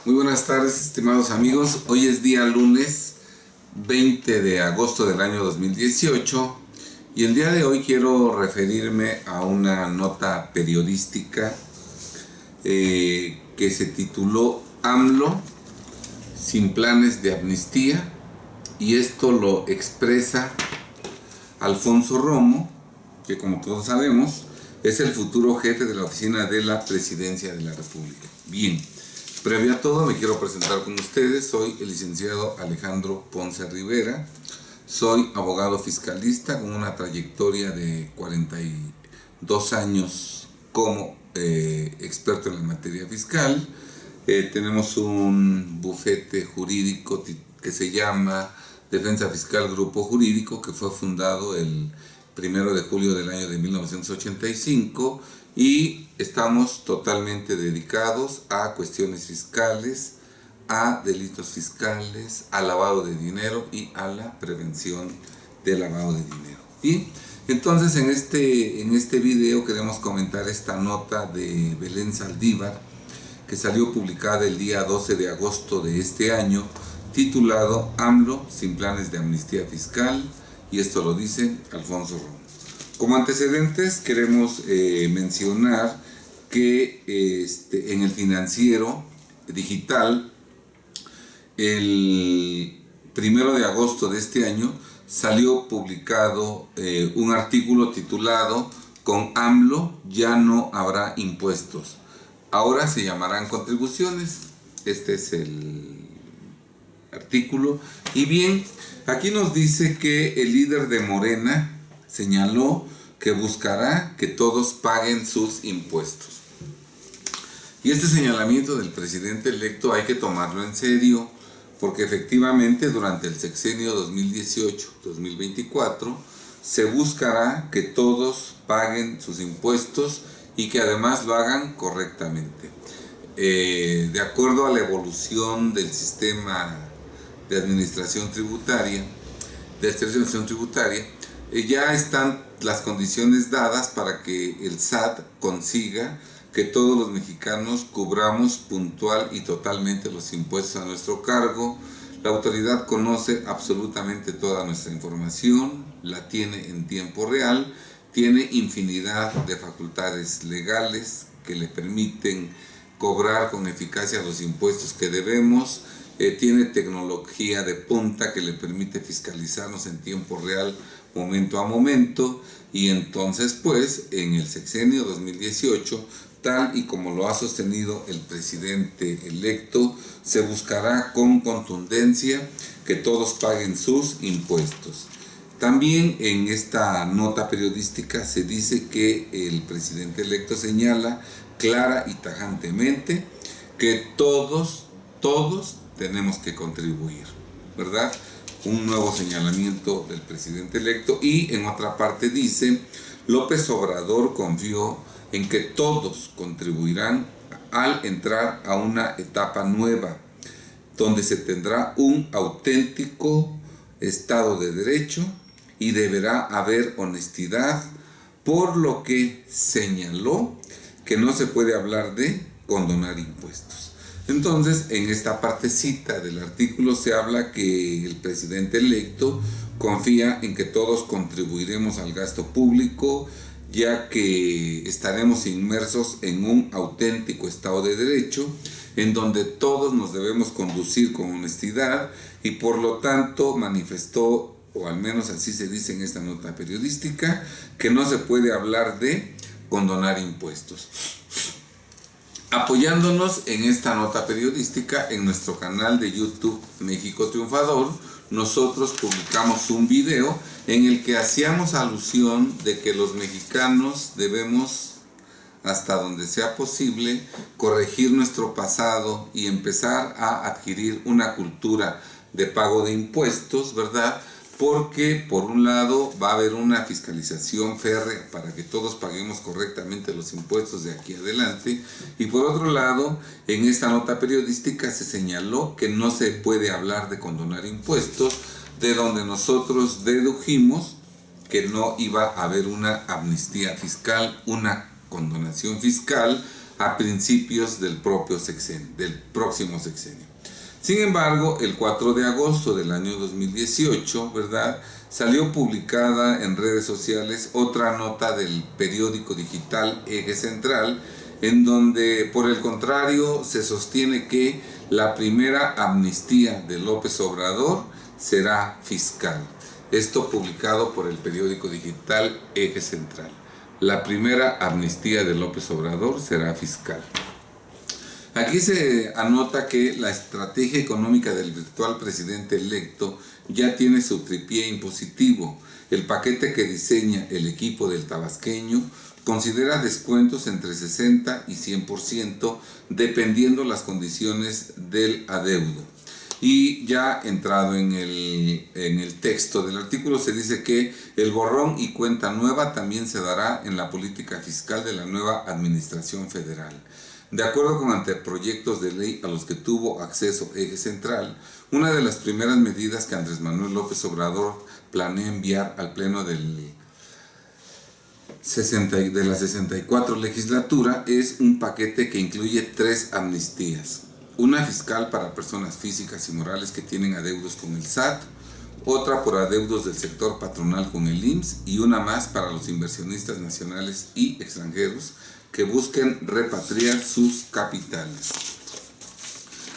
Muy buenas tardes, estimados amigos. Hoy es día lunes 20 de agosto del año 2018 y el día de hoy quiero referirme a una nota periodística que se tituló AMLO sin planes de amnistía, y esto lo expresa Alfonso Romo, que como todos sabemos es el futuro jefe de la oficina de la Presidencia de la República. Bien, previo a todo me quiero presentar con ustedes. Soy el licenciado Alejandro Ponce Rivera, soy abogado fiscalista con una trayectoria de 42 años como experto en la materia fiscal. Tenemos un bufete jurídico que se llama Defensa Fiscal Grupo Jurídico, que fue fundado el 1 de julio del año de 1985, y estamos totalmente dedicados a cuestiones fiscales, a delitos fiscales, al lavado de dinero y a la prevención del lavado de dinero. Y entonces en este video queremos comentar esta nota de Belén Saldívar, que salió publicada el día 12 de agosto de este año, titulado AMLO sin planes de amnistía fiscal, y esto lo dice Alfonso Romo. Como antecedentes queremos mencionar que en el Financiero Digital, el 1 de agosto de este año, salió publicado un artículo titulado "Con AMLO ya no habrá impuestos, ahora se llamarán contribuciones". Este es el artículo. Y bien, aquí nos dice que el líder de Morena señaló que buscará que todos paguen sus impuestos. Y este señalamiento del presidente electo hay que tomarlo en serio, porque efectivamente durante el sexenio 2018-2024 se buscará que todos paguen sus impuestos y que además lo hagan correctamente. De acuerdo a la evolución del sistema de administración tributaria, ya están las condiciones dadas para que el SAT consiga que todos los mexicanos cubramos puntual y totalmente los impuestos a nuestro cargo. La autoridad conoce absolutamente toda nuestra información, la tiene en tiempo real, tiene infinidad de facultades legales que le permiten cobrar con eficacia los impuestos que debemos. Tiene tecnología de punta que le permite fiscalizarnos en tiempo real, momento a momento, y entonces pues en el sexenio 2018, tal y como lo ha sostenido el presidente electo, se buscará con contundencia que todos paguen sus impuestos. También en esta nota periodística se dice que el presidente electo señala clara y tajantemente que todos tenemos que contribuir, ¿verdad? Un nuevo señalamiento del presidente electo. Y en otra parte dice: López Obrador confió en que todos contribuirán al entrar a una etapa nueva, donde se tendrá un auténtico Estado de Derecho y deberá haber honestidad, por lo que señaló que no se puede hablar de condonar impuestos. Entonces, en esta partecita del artículo se habla que el presidente electo confía en que todos contribuiremos al gasto público, ya que estaremos inmersos en un auténtico Estado de Derecho, en donde todos nos debemos conducir con honestidad, y por lo tanto manifestó, o al menos así se dice en esta nota periodística, que no se puede hablar de condonar impuestos. Apoyándonos en esta nota periodística, en nuestro canal de YouTube México Triunfador, nosotros publicamos un video en el que hacíamos alusión de que los mexicanos debemos, hasta donde sea posible, corregir nuestro pasado y empezar a adquirir una cultura de pago de impuestos, ¿verdad? Porque por un lado va a haber una fiscalización férrea para que todos paguemos correctamente los impuestos de aquí adelante, y por otro lado, en esta nota periodística se señaló que no se puede hablar de condonar impuestos, de donde nosotros dedujimos que no iba a haber una amnistía fiscal, una condonación fiscal, a principios del próximo sexenio. Sin embargo, el 4 de agosto del año 2018, ¿verdad?, salió publicada en redes sociales otra nota del periódico digital Eje Central, en donde, por el contrario, se sostiene que la primera amnistía de López Obrador será fiscal. Esto publicado por el periódico digital Eje Central. La primera amnistía de López Obrador será fiscal. Aquí se anota que la estrategia económica del virtual presidente electo ya tiene su tripié impositivo. El paquete que diseña el equipo del tabasqueño considera descuentos entre 60 y 100% dependiendo las condiciones del adeudo. Y ya entrado en el texto del artículo se dice que el borrón y cuenta nueva también se dará en la política fiscal de la nueva administración federal. De acuerdo con anteproyectos de ley a los que tuvo acceso Eje Central, una de las primeras medidas que Andrés Manuel López Obrador planea enviar al Pleno de la 64 legislatura es un paquete que incluye 3 amnistías. Una fiscal para personas físicas y morales que tienen adeudos con el SAT, otra por adeudos del sector patronal con el IMSS y una más para los inversionistas nacionales y extranjeros que busquen repatriar sus capitales.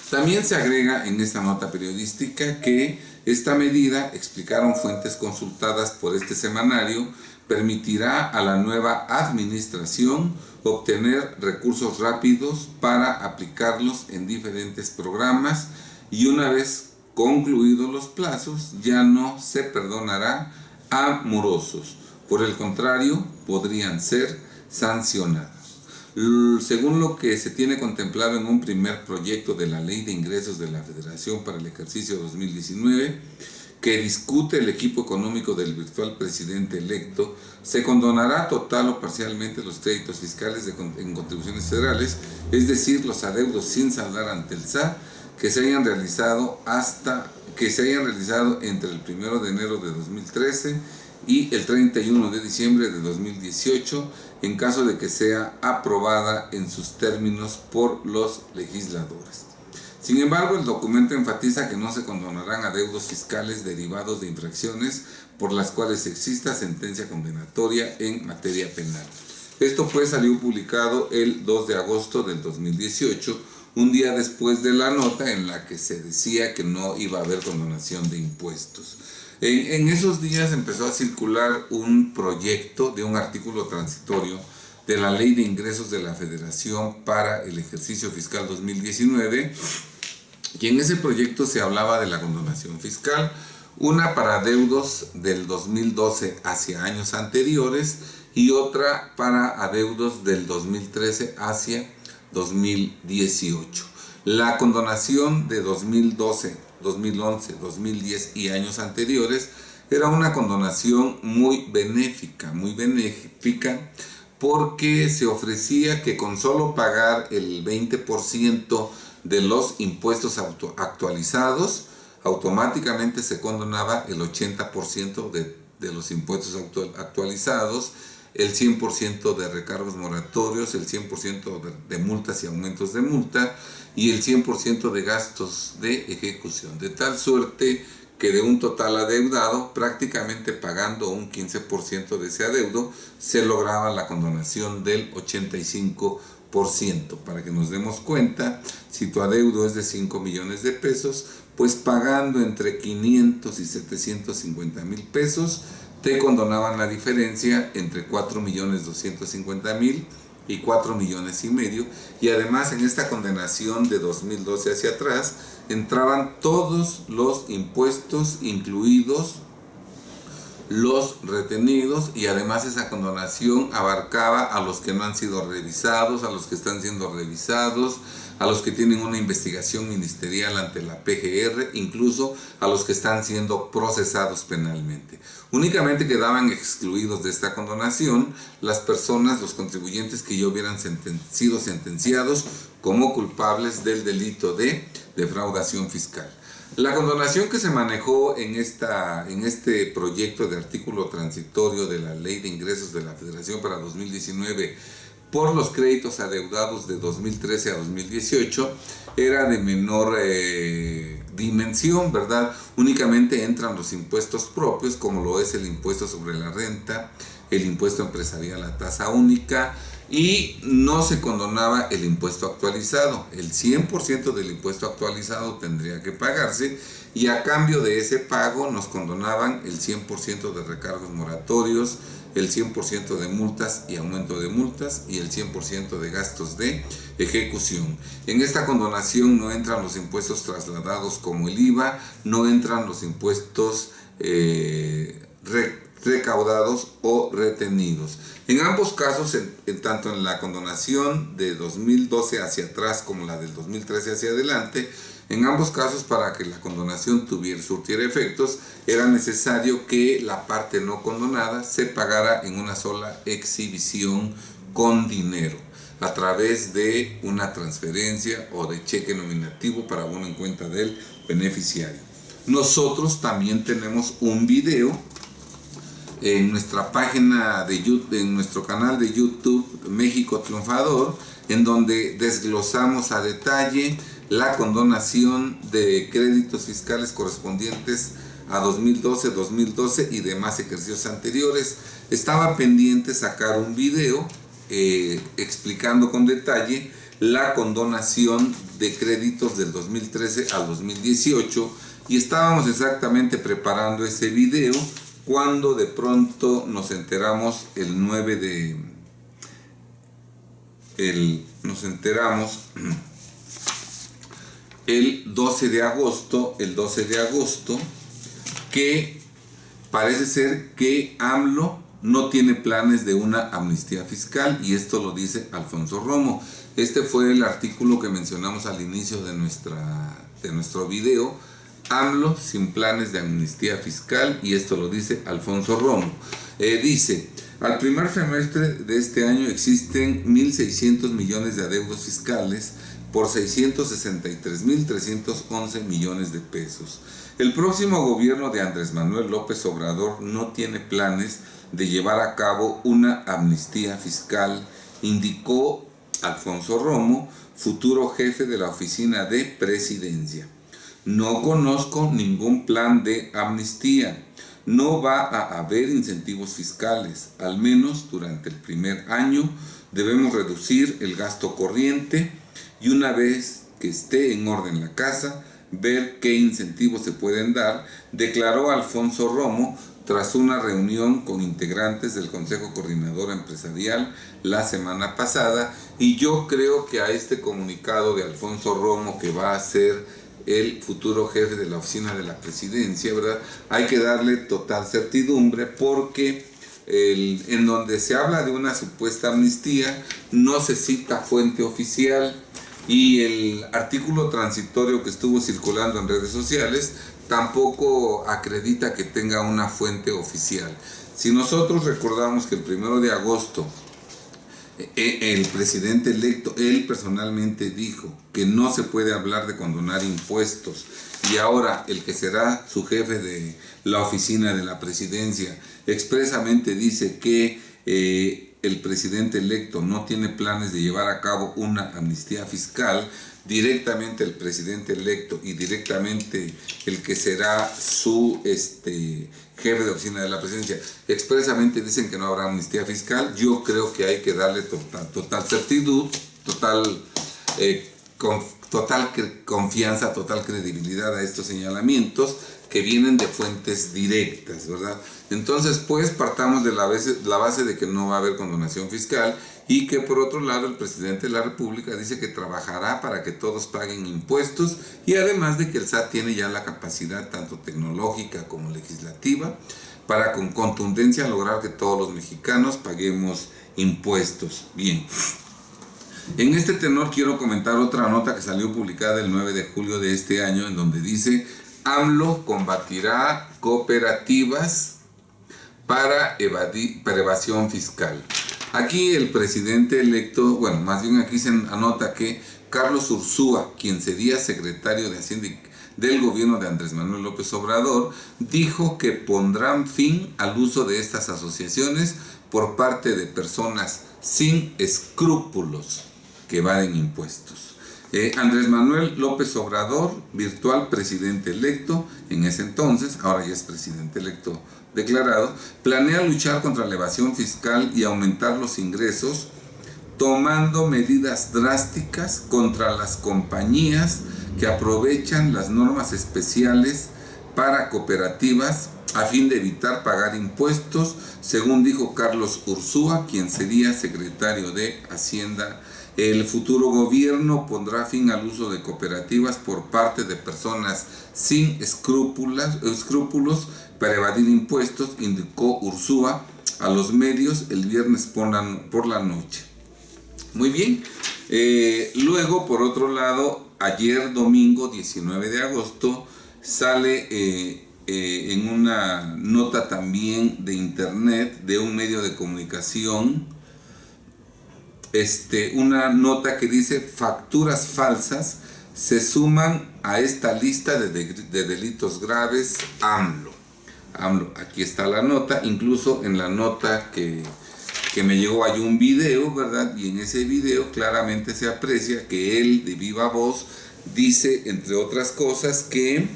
También se agrega en esta nota periodística que esta medida, explicaron fuentes consultadas por este semanario, permitirá a la nueva administración obtener recursos rápidos para aplicarlos en diferentes programas y una vez concluidos los plazos ya no se perdonará a morosos. Por el contrario, podrían ser sancionados. Según lo que se tiene contemplado en un primer proyecto de la Ley de Ingresos de la Federación para el ejercicio 2019, que discute el equipo económico del virtual presidente electo, se condonará total o parcialmente los créditos fiscales en contribuciones federales, es decir, los adeudos sin saldar ante el SAT que se hayan realizado entre el 1 de enero de 2013 y el 31 de diciembre de 2018, en caso de que sea aprobada en sus términos por los legisladores. Sin embargo, el documento enfatiza que no se condonarán adeudos fiscales derivados de infracciones por las cuales exista sentencia condenatoria en materia penal. Esto pues salió publicado el 2 de agosto del 2018, un día después de la nota en la que se decía que no iba a haber condonación de impuestos. En esos días empezó a circular un proyecto de un artículo transitorio de la Ley de Ingresos de la Federación para el ejercicio fiscal 2019, y en ese proyecto se hablaba de la condonación fiscal, una para adeudos del 2012 hacia años anteriores y otra para adeudos del 2013 hacia 2018. La condonación de 2012, 2011, 2010 y años anteriores era una condonación muy benéfica porque se ofrecía que con solo pagar el 20% de los impuestos actualizados, automáticamente se condonaba el 80% de los impuestos actualizados, el 100% de recargos moratorios, el 100% de multas y aumentos de multa y el 100% de gastos de ejecución, de tal suerte que de un total adeudado, prácticamente pagando un 15% de ese adeudo, se lograba la condonación del 85%. Para que nos demos cuenta, si tu adeudo es de 5 millones de pesos, pues pagando entre 500 y 750 mil pesos, te condonaban la diferencia entre 4.250.000 y 4 millones y medio, y además en esta condenación de 2012 hacia atrás entraban todos los impuestos, incluidos los retenidos, y además esa condonación abarcaba a los que no han sido revisados, a los que están siendo revisados, a los que tienen una investigación ministerial ante la PGR, incluso a los que están siendo procesados penalmente. Únicamente quedaban excluidos de esta condonación las personas, los contribuyentes que ya hubieran sido sentenciados como culpables del delito de defraudación fiscal. La condonación que se manejó en este proyecto de artículo transitorio de la Ley de Ingresos de la Federación para 2019 por los créditos adeudados de 2013 a 2018 era de menor dimensión, ¿verdad? Únicamente entran los impuestos propios, como lo es el impuesto sobre la renta, el impuesto empresarial a tasa única, y no se condonaba el impuesto actualizado. El 100% del impuesto actualizado tendría que pagarse, y a cambio de ese pago nos condonaban el 100% de recargos moratorios, el 100% de multas y aumento de multas, y el 100% de gastos de ejecución. En esta condonación no entran los impuestos trasladados como el IVA, no entran los impuestos recaudados o retenidos. En ambos casos, tanto en la condonación de 2012 hacia atrás como la del 2013 hacia adelante, en ambos casos, para que la condonación surtiera efectos, era necesario que la parte no condonada se pagara en una sola exhibición con dinero, a través de una transferencia o de cheque nominativo para abono en cuenta del beneficiario. Nosotros también tenemos un video en nuestra página de YouTube, en nuestro canal de YouTube México Triunfador, en donde desglosamos a detalle la condonación de créditos fiscales correspondientes a 2012 y demás ejercicios anteriores. Estaba pendiente sacar un video explicando con detalle la condonación de créditos del 2013 al 2018, y estábamos exactamente preparando ese video cuando de pronto nos enteramos el 12 de agosto, que parece ser que AMLO no tiene planes de una amnistía fiscal, y esto lo dice Alfonso Romo. Este fue el artículo que mencionamos al inicio de nuestro video, AMLO sin planes de amnistía fiscal, y esto lo dice Alfonso Romo. Dice: al primer semestre de este año existen 1.600 millones de adeudos fiscales por 663.311 millones de pesos. El próximo gobierno de Andrés Manuel López Obrador no tiene planes de llevar a cabo una amnistía fiscal, indicó Alfonso Romo, futuro jefe de la Oficina de Presidencia. No conozco ningún plan de amnistía. No va a haber incentivos fiscales. Al menos durante el primer año debemos reducir el gasto corriente, y una vez que esté en orden la casa, ver qué incentivos se pueden dar, declaró Alfonso Romo tras una reunión con integrantes del Consejo Coordinador Empresarial la semana pasada. Y yo creo que a este comunicado de Alfonso Romo, que va a ser el futuro jefe de la Oficina de la Presidencia, ¿verdad?, hay que darle total certidumbre, porque en donde se habla de una supuesta amnistía no se cita fuente oficial, y el artículo transitorio que estuvo circulando en redes sociales tampoco acredita que tenga una fuente oficial. Si nosotros recordamos que el 1 de agosto el presidente electo, él personalmente dijo que no se puede hablar de condonar impuestos, y ahora el que será su jefe de la Oficina de la Presidencia expresamente dice que el presidente electo no tiene planes de llevar a cabo una amnistía fiscal. Directamente el presidente electo y directamente el que será su jefe de Oficina de la Presidencia expresamente dicen que no habrá amnistía fiscal. Yo creo que hay que darle total certidumbre, total confianza, total credibilidad a estos señalamientos que vienen de fuentes directas, ¿verdad? Entonces, pues, partamos de la base de que no va a haber condonación fiscal, y que por otro lado el presidente de la República dice que trabajará para que todos paguen impuestos, y además de que el SAT tiene ya la capacidad tanto tecnológica como legislativa para con contundencia lograr que todos los mexicanos paguemos impuestos. Bien. En este tenor quiero comentar otra nota que salió publicada el 9 de julio de este año, en donde dice: AMLO combatirá cooperativas para evasión fiscal. Aquí el presidente electo, bueno, más bien aquí se anota que Carlos Ursúa, quien sería secretario de Hacienda del gobierno de Andrés Manuel López Obrador, dijo que pondrán fin al uso de estas asociaciones por parte de personas sin escrúpulos que evaden impuestos. Andrés Manuel López Obrador, virtual presidente electo en ese entonces, ahora ya es presidente electo declarado, planea luchar contra la evasión fiscal y aumentar los ingresos, tomando medidas drásticas contra las compañías que aprovechan las normas especiales para cooperativas a fin de evitar pagar impuestos, según dijo Carlos Ursúa, quien sería secretario de Hacienda. El futuro gobierno pondrá fin al uso de cooperativas por parte de personas sin escrúpulos para evadir impuestos, indicó Ursúa a los medios el viernes por la noche. Muy bien. Luego, por otro lado, ayer domingo 19 de agosto sale en una nota también de internet de un medio de comunicación, una nota que dice: facturas falsas se suman a esta lista de delitos graves AMLO. Aquí está la nota. Incluso en la nota que me llegó hay un video, ¿verdad? Y en ese video claramente se aprecia que él de viva voz dice, entre otras cosas, que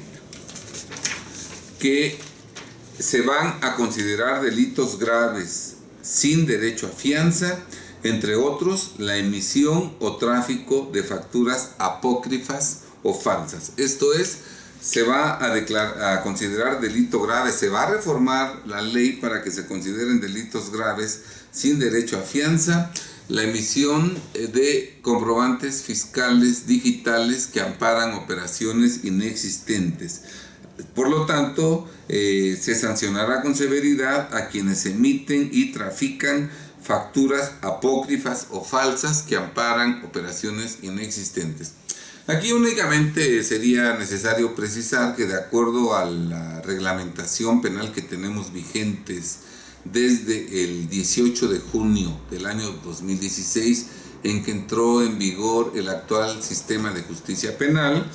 se van a considerar delitos graves sin derecho a fianza, entre otros la emisión o tráfico de facturas apócrifas o falsas. Esto es, se va a considerar delito grave, se va a reformar la ley para que se consideren delitos graves sin derecho a fianza la emisión de comprobantes fiscales digitales que amparan operaciones inexistentes. Por lo tanto, se sancionará con severidad a quienes emiten y trafican facturas apócrifas o falsas que amparan operaciones inexistentes. Aquí únicamente sería necesario precisar que de acuerdo a la reglamentación penal que tenemos vigentes desde el 18 de junio del año 2016, en que entró en vigor el actual sistema de justicia penal,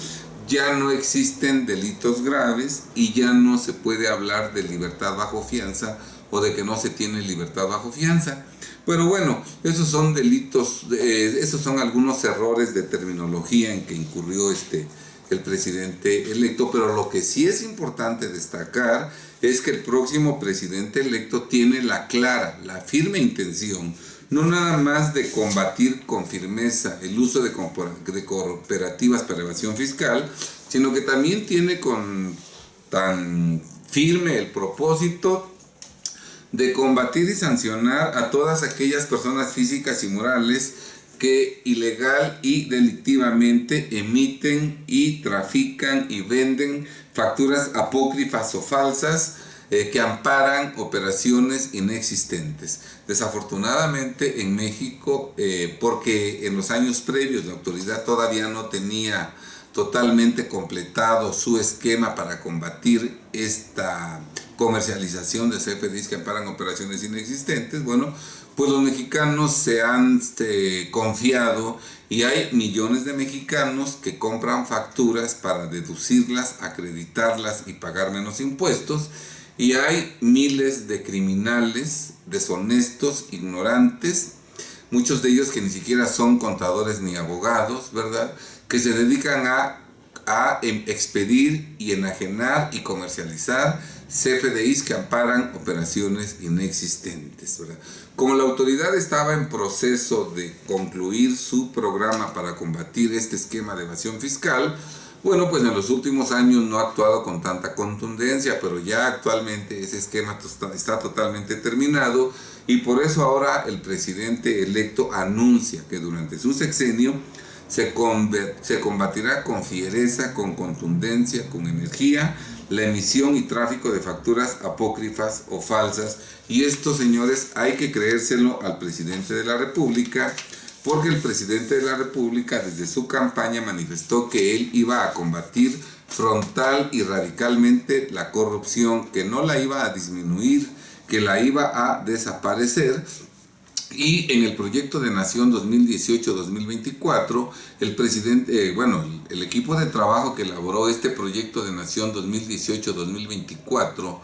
ya no existen delitos graves y ya no se puede hablar de libertad bajo fianza o de que no se tiene libertad bajo fianza. Pero bueno, esos son delitos, esos son algunos errores de terminología en que incurrió el presidente electo, pero lo que sí es importante destacar es que el próximo presidente electo tiene la firme intención, no nada más de combatir con firmeza el uso de cooperativas para evasión fiscal, sino que también tiene tan firme el propósito de combatir y sancionar a todas aquellas personas físicas y morales que ilegal y delictivamente emiten y trafican y venden facturas apócrifas o falsas que amparan operaciones inexistentes. Desafortunadamente en México, porque en los años previos la autoridad todavía no tenía totalmente completado su esquema para combatir esta comercialización de CFDIs que amparan operaciones inexistentes, bueno, pues los mexicanos se han confiado y hay millones de mexicanos que compran facturas para deducirlas, acreditarlas y pagar menos impuestos, y hay miles de criminales deshonestos, ignorantes, muchos de ellos que ni siquiera son contadores ni abogados, ¿verdad?, que se dedican a expedir y enajenar y comercializar CFDIs que amparan operaciones inexistentes, ¿verdad? Como la autoridad estaba en proceso de concluir su programa para combatir este esquema de evasión fiscal, bueno, pues en los últimos años no ha actuado con tanta contundencia, pero ya actualmente ese esquema está totalmente terminado y por eso ahora el presidente electo anuncia que durante su sexenio se combatirá con fiereza, con contundencia, con energía, la emisión y tráfico de facturas apócrifas o falsas. Y esto, señores, hay que creérselo al presidente de la República, porque el presidente de la República desde su campaña manifestó que él iba a combatir frontal y radicalmente la corrupción, que no la iba a disminuir, que la iba a desaparecer. Y en el proyecto de Nación 2018-2024, el presidente, el equipo de trabajo que elaboró este proyecto de Nación 2018-2024,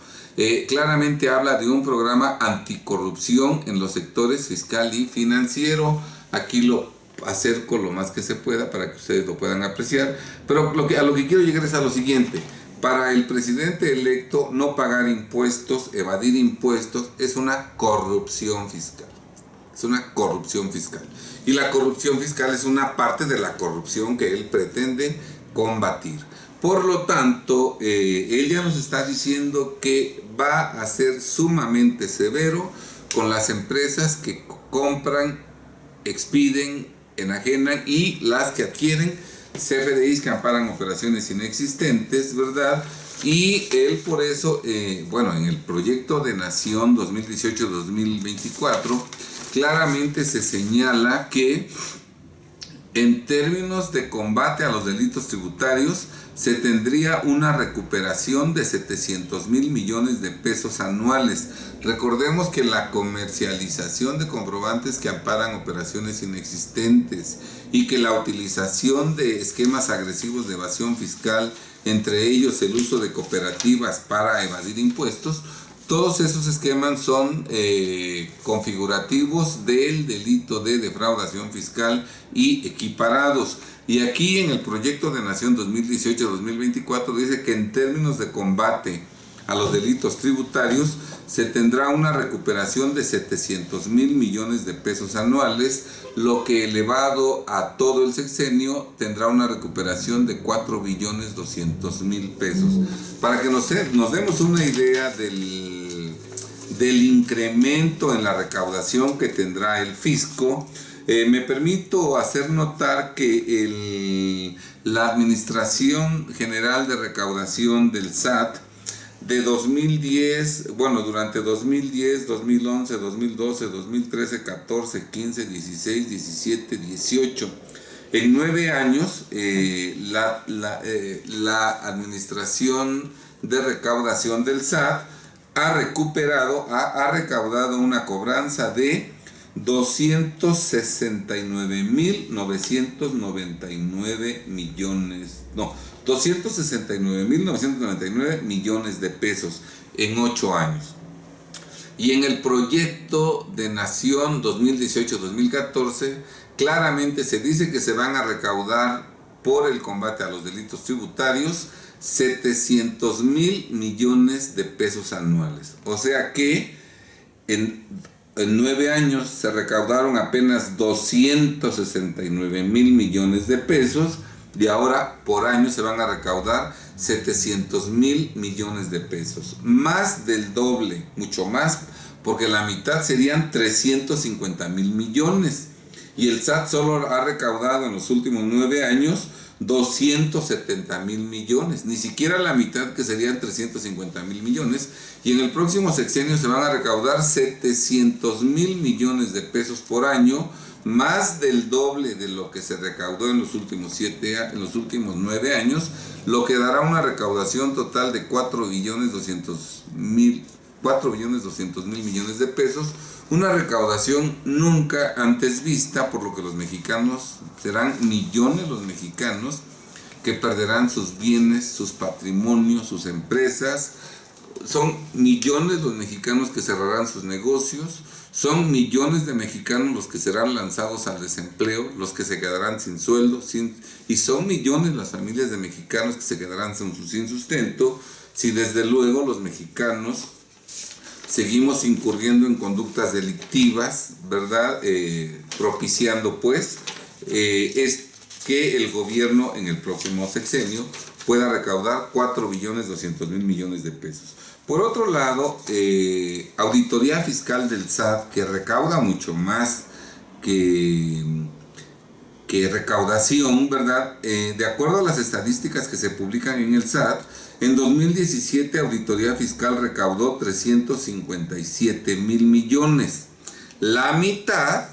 claramente habla de un programa anticorrupción en los sectores fiscal y financiero. Aquí lo acerco lo más que se pueda para que ustedes lo puedan apreciar, pero a lo que quiero llegar es a lo siguiente. Para el presidente electo, no pagar impuestos, evadir impuestos, es una corrupción fiscal. Es una corrupción fiscal. Y la corrupción fiscal es una parte de la corrupción que él pretende combatir. Por lo tanto, él ya nos está diciendo que va a ser sumamente severo con las empresas que compran, expiden, enajenan y las que adquieren CFDIs que amparan operaciones inexistentes, ¿verdad? Y él por eso, en el proyecto de Nación 2018-2024, claramente se señala que en términos de combate a los delitos tributarios se tendría una recuperación de 700,000 millones de pesos anuales. Recordemos que la comercialización de comprobantes que amparan operaciones inexistentes y que la utilización de esquemas agresivos de evasión fiscal, entre ellos el uso de cooperativas para evadir impuestos, todos esos esquemas son configurativos del delito de defraudación fiscal y equiparados. Y aquí en el proyecto de Nación 2018-2024 dice que en términos de combate a los delitos tributarios se tendrá una recuperación de 700,000 millones de pesos anuales, lo que elevado a todo el sexenio tendrá una recuperación de 4,200,000 pesos. Para que nos demos una idea del incremento en la recaudación que tendrá el fisco, me permito hacer notar que la Administración General de Recaudación del SAT de 2010, durante 2010, 2011, 2012, 2013, 14, 15, 16, 17, 18, en 9 años, la Administración de Recaudación del SAT ha recaudado una cobranza de 269,999 millones de pesos en 8 años. Y en el proyecto de Nación 2018-2014 claramente se dice que se van a recaudar por el combate a los delitos tributarios 700,000 millones de pesos anuales. O sea que en 9 años se recaudaron apenas 269,000 millones de pesos y ahora por año se van a recaudar 700,000 millones de pesos. Más del doble, mucho más, porque la mitad serían 350,000 millones. Y el SAT solo ha recaudado en los últimos 9 años 270,000 millones, ni siquiera la mitad, que serían 350,000 millones, y en el próximo sexenio se van a recaudar 700,000 millones de pesos por año, más del doble de lo que se recaudó en los últimos 9 años, lo que dará una recaudación total de 4,200,000 millones de pesos, una recaudación nunca antes vista, por lo que los mexicanos, serán millones los mexicanos que perderán sus bienes, sus patrimonios, sus empresas. Son millones los mexicanos que cerrarán sus negocios, son millones de mexicanos los que serán lanzados al desempleo, los que se quedarán sin sueldo, y son millones las familias de mexicanos que se quedarán sin sustento, si desde luego los mexicanos seguimos incurriendo en conductas delictivas, ¿verdad? Propiciando pues es que el gobierno en el próximo sexenio pueda recaudar 4,200,000 millones de pesos. Por otro lado, Auditoría Fiscal del SAT, que recauda mucho más que recaudación, ¿verdad? De acuerdo a las estadísticas que se publican en el SAT, en 2017 Auditoría Fiscal recaudó 357,000 millones. La mitad,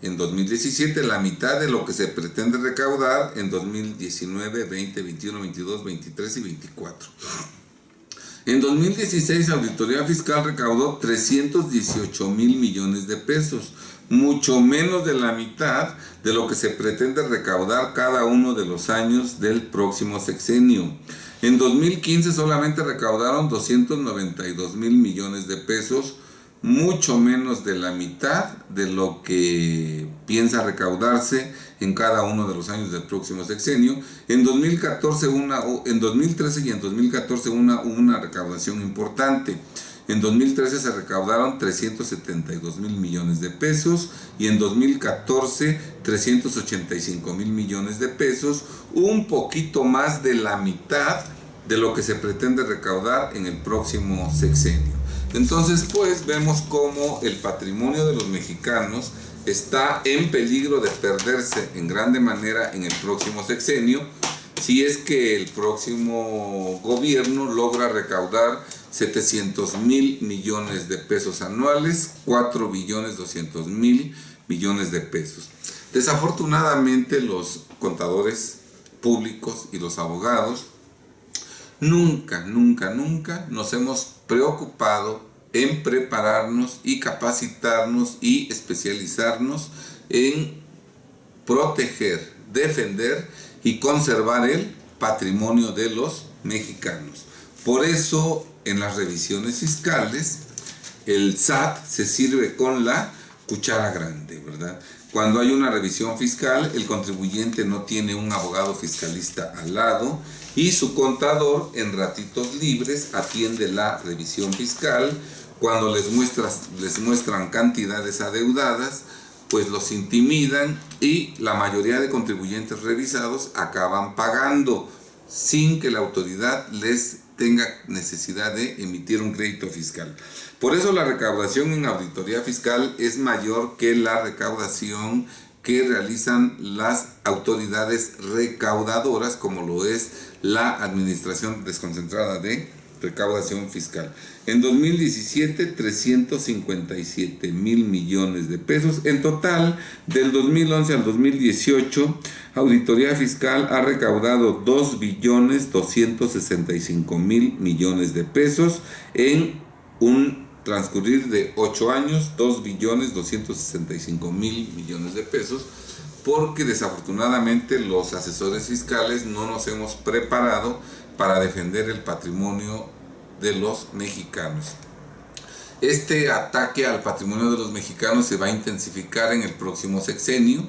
en 2017, la mitad de lo que se pretende recaudar en 2019, 20, 21, 22, 23 y 24. En 2016, Auditoría Fiscal recaudó 318,000 millones de pesos, mucho menos de la mitad de lo que se pretende recaudar cada uno de los años del próximo sexenio. En 2015 solamente recaudaron 292,000 millones de pesos, mucho menos de la mitad de lo que piensa recaudarse en cada uno de los años del próximo sexenio. En 2013 y en 2014 hubo una recaudación importante. En 2013 se recaudaron 372,000 millones de pesos y en 2014 385,000 millones de pesos, un poquito más de la mitad de lo que se pretende recaudar en el próximo sexenio. Entonces, pues, vemos cómo el patrimonio de los mexicanos está en peligro de perderse en grande manera en el próximo sexenio, si es que el próximo gobierno logra recaudar 700,000 millones de pesos anuales, 4,200,000 millones de pesos. Desafortunadamente, los contadores públicos y los abogados nunca nos hemos preocupado en prepararnos y capacitarnos y especializarnos en proteger, defender y conservar el patrimonio de los mexicanos. Por eso, en las revisiones fiscales, el SAT se sirve con la cuchara grande, ¿verdad? Cuando hay una revisión fiscal, el contribuyente no tiene un abogado fiscalista al lado y su contador en ratitos libres atiende la revisión fiscal. Cuando les muestran cantidades adeudadas, pues los intimidan y la mayoría de contribuyentes revisados acaban pagando sin que la autoridad les tenga necesidad de emitir un crédito fiscal. Por eso la recaudación en auditoría fiscal es mayor que la recaudación que realizan las autoridades recaudadoras, como lo es la Administración Desconcentrada de Recaudación Fiscal. En 2017, 357,000 millones de pesos. En total, del 2011 al 2018, Auditoría Fiscal ha recaudado 2,265,000 millones de pesos en un transcurrir de 8 años, 2,265,000 millones de pesos, porque desafortunadamente los asesores fiscales no nos hemos preparado para defender el patrimonio de los mexicanos. Este ataque al patrimonio de los mexicanos se va a intensificar en el próximo sexenio.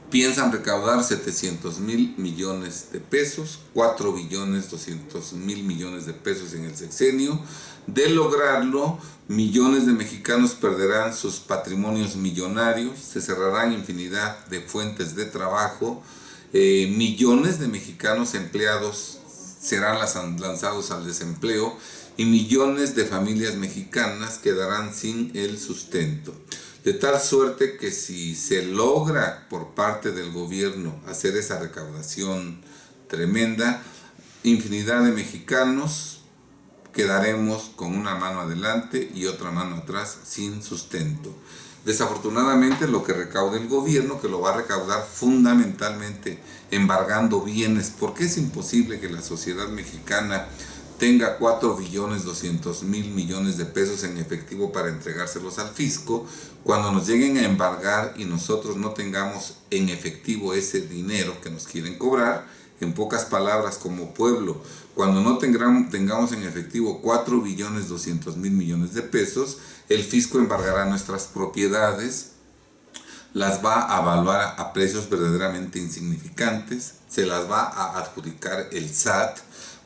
Piensan recaudar 700,000 millones de pesos, 4,200,000 millones de pesos en el sexenio. De lograrlo, millones de mexicanos perderán sus patrimonios millonarios, se cerrarán infinidad de fuentes de trabajo, millones de mexicanos empleados serán lanzados al desempleo y millones de familias mexicanas quedarán sin el sustento. De tal suerte que si se logra por parte del gobierno hacer esa recaudación tremenda, infinidad de mexicanos quedaremos con una mano adelante y otra mano atrás sin sustento. Desafortunadamente, lo que recaude el gobierno, que lo va a recaudar fundamentalmente embargando bienes, porque es imposible que la sociedad mexicana tenga 4,200,000 millones de pesos en efectivo para entregárselos al fisco, cuando nos lleguen a embargar y nosotros no tengamos en efectivo ese dinero que nos quieren cobrar. En pocas palabras, como pueblo, cuando no tengamos en efectivo 4,200,000 millones de pesos, el fisco embargará nuestras propiedades, las va a evaluar a precios verdaderamente insignificantes, se las va a adjudicar el SAT.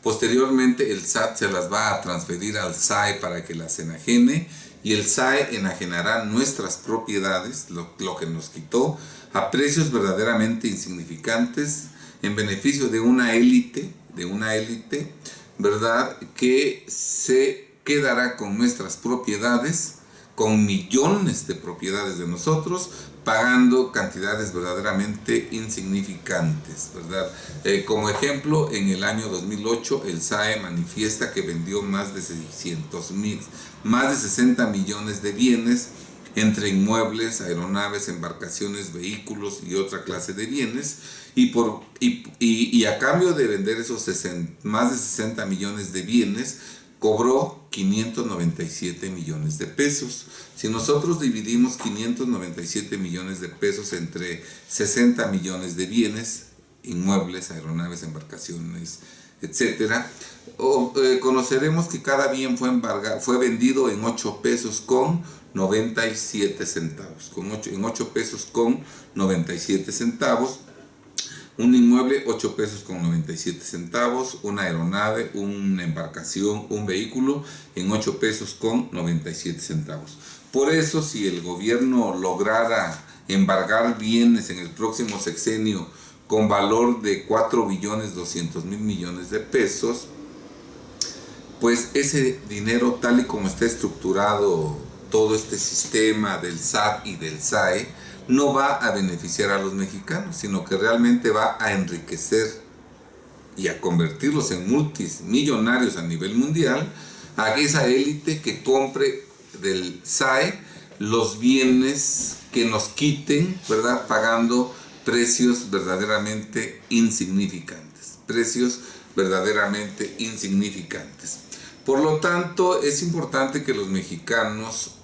Posteriormente, el SAT se las va a transferir al SAE para que las enajene, y el SAE enajenará nuestras propiedades, lo que nos quitó, a precios verdaderamente insignificantes, en beneficio de una élite, ¿verdad?, que se quedará con nuestras propiedades, con millones de propiedades de nosotros, pagando cantidades verdaderamente insignificantes, ¿verdad? Como ejemplo, en el año 2008 el SAE manifiesta que vendió más de 60 millones de bienes entre inmuebles, aeronaves, embarcaciones, vehículos y otra clase de bienes, y a cambio de vender esos más de 60 millones de bienes, cobró 597 millones de pesos. Si nosotros dividimos 597 millones de pesos entre 60 millones de bienes, inmuebles, aeronaves, embarcaciones, etcétera, conoceremos que cada bien fue vendido en 8 pesos con 97 centavos. En 8 pesos con 97 centavos. Un inmueble, 8 pesos con 97 centavos. Una aeronave, una embarcación, un vehículo, en 8 pesos con 97 centavos. Por eso, si el gobierno lograra embargar bienes en el próximo sexenio con valor de 4.200.000 millones de pesos, pues ese dinero, tal y como está estructurado todo este sistema del SAT y del SAE, no va a beneficiar a los mexicanos, sino que realmente va a enriquecer y a convertirlos en multimillonarios a nivel mundial, a esa élite que compre del SAE los bienes que nos quiten, ¿verdad? Pagando precios verdaderamente insignificantes. Por lo tanto, es importante que los mexicanos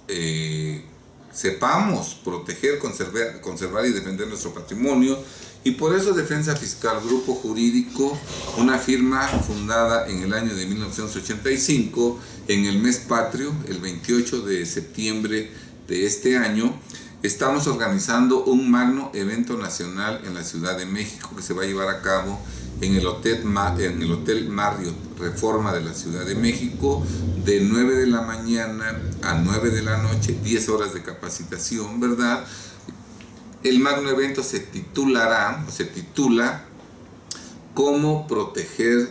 sepamos proteger, conservar y defender nuestro patrimonio, y por eso Defensa Fiscal Grupo Jurídico, una firma fundada en el año de 1985, en el mes patrio, el 28 de septiembre de este año, estamos organizando un magno evento nacional en la Ciudad de México que se va a llevar a cabo en el Hotel Marriott Reforma de la Ciudad de México, de 9 de la mañana a 9 de la noche, 10 horas de capacitación, ¿verdad? El magno evento se titula Cómo proteger,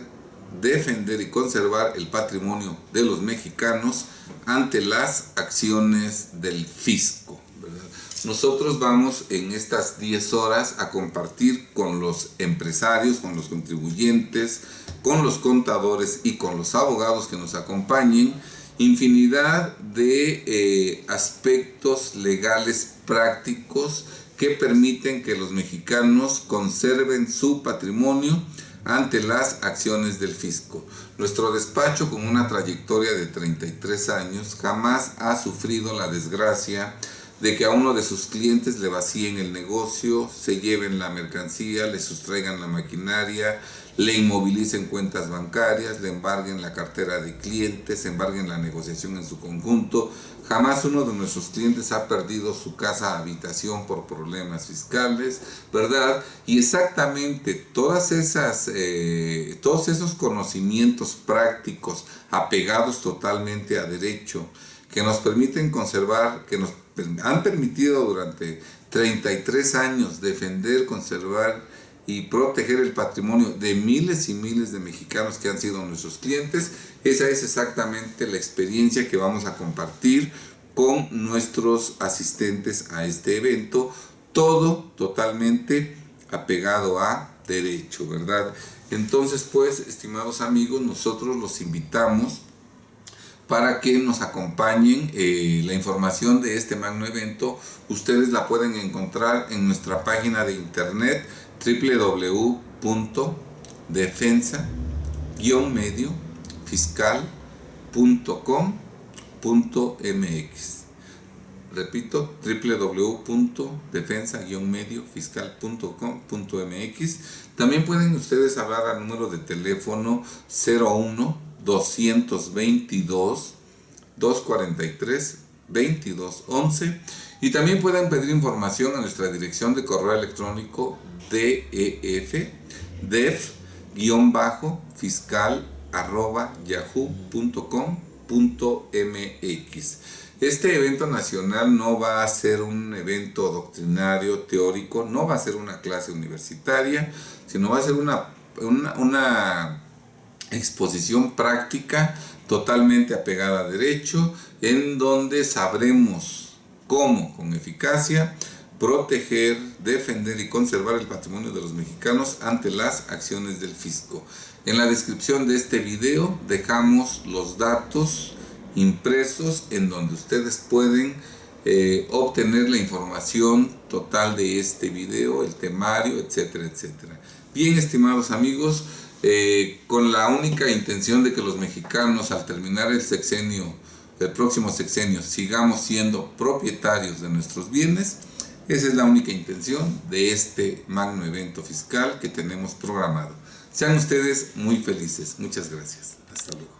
defender y conservar el patrimonio de los mexicanos ante las acciones del fisco, ¿verdad? Nosotros vamos en estas 10 horas a compartir con los empresarios, con los contribuyentes, con los contadores y con los abogados que nos acompañen, infinidad de aspectos legales prácticos que permiten que los mexicanos conserven su patrimonio ante las acciones del fisco. Nuestro despacho, con una trayectoria de 33 años, jamás ha sufrido la desgracia de que a uno de sus clientes le vacíen el negocio, se lleven la mercancía, le sustraigan la maquinaria, le inmovilicen cuentas bancarias, le embarguen la cartera de clientes, embarguen la negociación en su conjunto. Jamás uno de nuestros clientes ha perdido su casa habitación por problemas fiscales, ¿verdad? Y exactamente todos esos conocimientos prácticos apegados totalmente a derecho, que nos permiten conservar, que nos han permitido durante 33 años defender, conservar y proteger el patrimonio de miles y miles de mexicanos que han sido nuestros clientes. Esa es exactamente la experiencia que vamos a compartir con nuestros asistentes a este evento, todo totalmente apegado a derecho, ¿verdad? Entonces, pues, estimados amigos, nosotros los invitamos para que nos acompañen. La información de este magno evento ustedes la pueden encontrar en nuestra página de internet www.defensa-mediofiscal.com.mx. Repito, www.defensa-mediofiscal.com.mx. También pueden ustedes hablar al número de teléfono 01-222-243-2211, y también pueden pedir información a nuestra dirección de correo electrónico def-fiscal@yahoo.com.mx. Este evento nacional no va a ser un evento doctrinario, teórico, no va a ser una clase universitaria, sino va a ser una exposición práctica totalmente apegada a derecho, en donde sabremos cómo, con eficacia, proteger, defender y conservar el patrimonio de los mexicanos ante las acciones del fisco. En la descripción de este video dejamos los datos impresos en donde ustedes pueden obtener la información total de este video, el temario, etcétera, etcétera. Bien, estimados amigos, con la única intención de que los mexicanos, al terminar el próximo sexenio, sigamos siendo propietarios de nuestros bienes. Esa es la única intención de este magno evento fiscal que tenemos programado. Sean ustedes muy felices. Muchas gracias. Hasta luego.